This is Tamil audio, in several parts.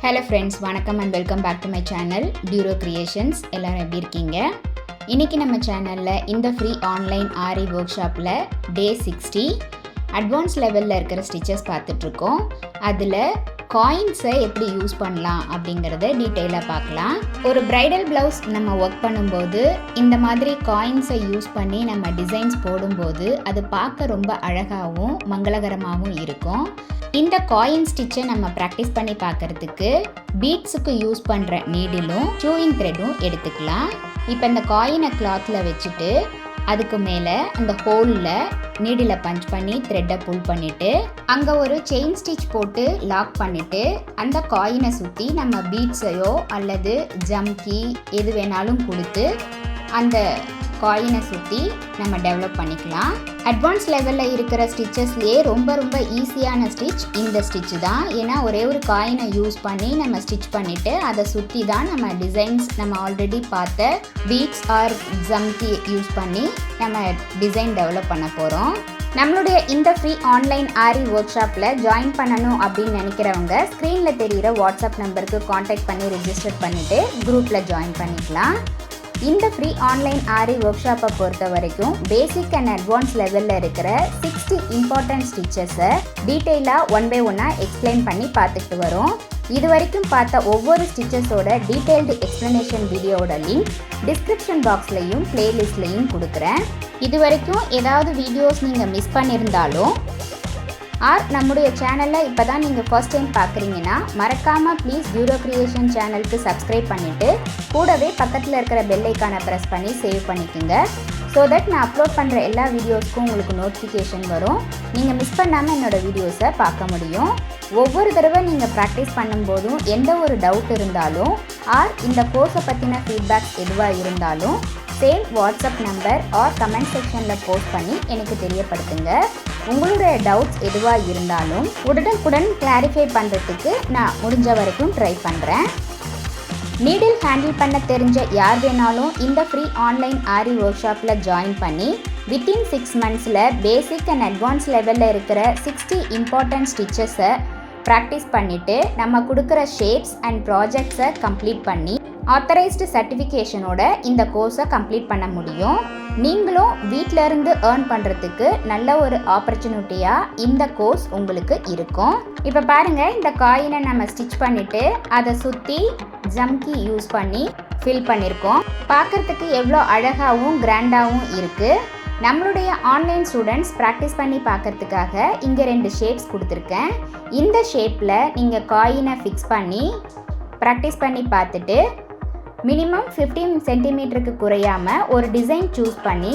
Hello friends, வணக்கம் and welcome back to my channel Duro Creations. எல்லாரும் எப்படி இருக்கீங்க? இன்னைக்கு நம்ம சேனல்ல இந்த ஃப்ரீ ஆன்லைன் ஆரி ஒர்க் ஷாப்ல டே 60 அட்வான்ஸ் லெவல்ல இருக்கிற ஸ்டிச்சஸ் பார்த்துட்டு இருக்கோம். அதுல காயின்ஸை எப்படி யூஸ் பண்ணலாம் அப்படிங்கறத டீடைலா பார்க்கலாம். ஒரு பிரைடல் பிளவுஸ் நம்ம ஒர்க் பண்ணும்போது இந்த மாதிரி காயின்ஸை யூஸ் பண்ணி நம்ம டிசைன்ஸ் போடும்போது அது பார்க்க ரொம்ப அழகாகவும் மங்களகரமாகவும் இருக்கும். இந்த காயின் ஸ்டிச்சை நம்ம ப்ராக்டிஸ் பண்ணி பார்க்கறதுக்கு பீட்ஸுக்கு யூஸ் பண்ணுற நீடிலும் சூயிங் த்ரெட்டும் எடுத்துக்கலாம். இப்போ இந்த காயினை கிளாத்தில் வச்சுட்டு அதுக்கு மேலே அந்த ஹோலில் நீடில் பஞ்ச் பண்ணி த்ரெட்டை புல் பண்ணிவிட்டு அங்கே ஒரு செயின் ஸ்டிச் போட்டு லாக் பண்ணிவிட்டு அந்த காயினை சுற்றி நம்ம பீட்ஸையோ அல்லது ஜம்கி எது வேணாலும் கொடுத்து அந்த காயினை சுற்றி நம்ம டெவலப் பண்ணிக்கலாம். அட்வான்ஸ் லெவலில் இருக்கிற ஸ்டிச்சஸ்லேயே ரொம்ப ஈஸியான ஸ்டிச் இந்த ஸ்டிச் தான். ஏன்னா ஒரே ஒரு காயினை யூஸ் பண்ணி நம்ம ஸ்டிச் பண்ணிவிட்டு அதை சுற்றி தான் நம்ம டிசைன்ஸ் நம்ம ஆல்ரெடி பார்த்த பீட்ஸ் ஆர் ஜம்கி யூஸ் பண்ணி நம்ம டிசைன் டெவலப் பண்ண போகிறோம். நம்மளுடைய இந்த ஃப்ரீ ஆன்லைன் ஆரி ஒர்க் ஷாப்பில் ஜாயின் பண்ணணும் அப்படின்னு நினைக்கிறவங்க ஸ்க்ரீனில் தெரிகிற வாட்ஸ்அப் நம்பருக்கு காண்டாக்ட் பண்ணி ரெஜிஸ்டர் பண்ணிவிட்டு குரூப்பில் ஜாயின் பண்ணிக்கலாம். இந்த ஃப்ரீ ஆன்லைன் ஆரி ஒர்க் ஷாப்பை பொறுத்த வரைக்கும் பேசிக் அண்ட் அட்வான்ஸ் லெவலில் இருக்கிற 60 இம்பார்ட்டன்ட் ஸ்டிச்சஸை டீட்டெயிலாக ஒன் பை ஒன்னாக எக்ஸ்பிளைன் பண்ணி பார்த்துட்டு வரோம். இது வரைக்கும் பார்த்த ஒவ்வொரு ஸ்டிச்சஸோட டீட்டெயில்டு எக்ஸ்ப்ளனேஷன் வீடியோவோட லிங்க் டிஸ்கிரிப்ஷன் பாக்ஸ்லையும் பிளேலிஸ்ட்லையும் கொடுக்குறேன். இது வரைக்கும் ஏதாவது வீடியோஸ் நீங்கள் மிஸ் பண்ணியிருந்தாலும் ஆர் நம்முடைய சேனலில் இப்போ தான் நீங்கள் ஃபர்ஸ்ட் டைம் பார்க்குறீங்கன்னா மறக்காமல் ப்ளீஸ் டியூரோ கிரியேஷன் சேனலுக்கு சப்ஸ்கிரைப் பண்ணிவிட்டு கூடவே பக்கத்தில் இருக்கிற பெல் ஐக்கானை ப்ரெஸ் பண்ணி சேவ் பண்ணிக்கோங்க. ஸோ தட் நான் அப்லோட் பண்ணுற எல்லா வீடியோஸ்க்கும் உங்களுக்கு நோட்டிஃபிகேஷன் வரும். நீங்கள் மிஸ் பண்ணாமல் என்னோடய வீடியோஸை பார்க்க முடியும். ஒவ்வொரு தடவை நீங்கள் ப்ராக்டிஸ் பண்ணும்போதும் எந்த ஒரு டவுட் இருந்தாலும் ஆர் இந்த கோர்ஸை பற்றின ஃபீட்பேக் எதுவாக இருந்தாலும் same WhatsApp number or comment செக்ஷனில் போஸ்ட் பண்ணி எனக்கு தெரியப்படுத்துங்க. உங்களுடைய டவுட்ஸ் எதுவாக இருந்தாலும் உடனுக்குடன் கிளாரிஃபை பண்ணுறதுக்கு நான் முடிஞ்ச வரைக்கும் ட்ரை பண்ணுறேன். நீடில் ஹேண்டில் பண்ண தெரிஞ்ச யார் வேணாலும் இந்த ஃப்ரீ ஆன்லைன் ஆரி ஒர்க் ஷாப்பில் ஜாயின் பண்ணி வித்தின் 6 மந்த்ஸில் பேசிக் அண்ட் அட்வான்ஸ் லெவலில் இருக்கிற 60 இம்பார்ட்டன்ட் ஸ்டிச்சஸை ப்ராக்டிஸ் பண்ணிவிட்டு நம்ம கொடுக்குற ஷேப்ஸ் அண்ட் ப்ராஜெக்ட்ஸை கம்ப்ளீட் பண்ணி ஆத்தரைஸ்டு சர்டிஃபிகேஷனோட இந்த கோர்ஸை கம்ப்ளீட் பண்ண முடியும். நீங்களும் வீட்டில் இருந்து ஏர்ன் பண்ணுறதுக்கு நல்ல ஒரு ஆப்பர்ச்சுனிட்டியாக இந்த கோர்ஸ் உங்களுக்கு இருக்கும். இப்போ பாருங்கள், இந்த காயினை நம்ம ஸ்டிச் பண்ணிவிட்டு அதை சுற்றி ஜம்கி யூஸ் பண்ணி ஃபில் பண்ணியிருக்கோம். பார்க்குறதுக்கு எவ்வளோ அழகாகவும் கிராண்டாகவும் இருக்குது. நம்மளுடைய ஆன்லைன் ஸ்டூடெண்ட்ஸ் ப்ராக்டிஸ் பண்ணி பார்க்குறதுக்காக இங்கே 2 ஷேப்ஸ் கொடுத்துருக்கேன். இந்த ஷேப்பில் நீங்கள் காயினை ஃபிக்ஸ் பண்ணி ப்ராக்டிஸ் பண்ணி பார்த்துட்டு மினிமம் 15 சென்டிமீட்டருக்கு குறையாமல் ஒரு டிசைன் சூஸ் பண்ணி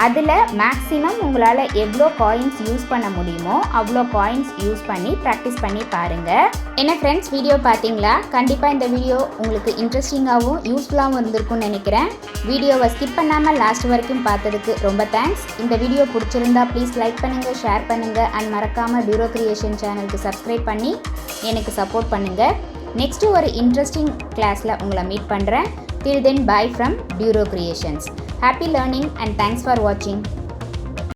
அதில் மேக்ஸிமம் உங்களால் எவ்வளோ காயின்ஸ் யூஸ் பண்ண முடியுமோ அவ்வளோ காயின்ஸ் யூஸ் பண்ணி ப்ராக்டிஸ் பண்ணி பாருங்கள். என்ன ஃப்ரெண்ட்ஸ், வீடியோ பார்த்தீங்களா? கண்டிப்பாக இந்த வீடியோ உங்களுக்கு இன்ட்ரெஸ்டிங்காகவும் யூஸ்ஃபுல்லாகவும் இருந்திருக்கும்னு நினைக்கிறேன். வீடியோவை ஸ்கிப் பண்ணாமல் லாஸ்ட் வரைக்கும் பார்த்ததுக்கு ரொம்ப தேங்க்ஸ். இந்த வீடியோ பிடிச்சிருந்தா ப்ளீஸ் லைக் பண்ணுங்கள், ஷேர் பண்ணுங்கள் அண்ட் மறக்காமல் டியூரோ கிரியேஷன் சேனலுக்கு சப்ஸ்கிரைப் பண்ணி எனக்கு சப்போர்ட் பண்ணுங்கள். நெக்ஸ்ட்டு ஒரு இன்ட்ரெஸ்டிங் கிளாஸில் உங்களை மீட் பண்ணுறேன். Till then, bye from Duro Creations. Happy learning and thanks for watching.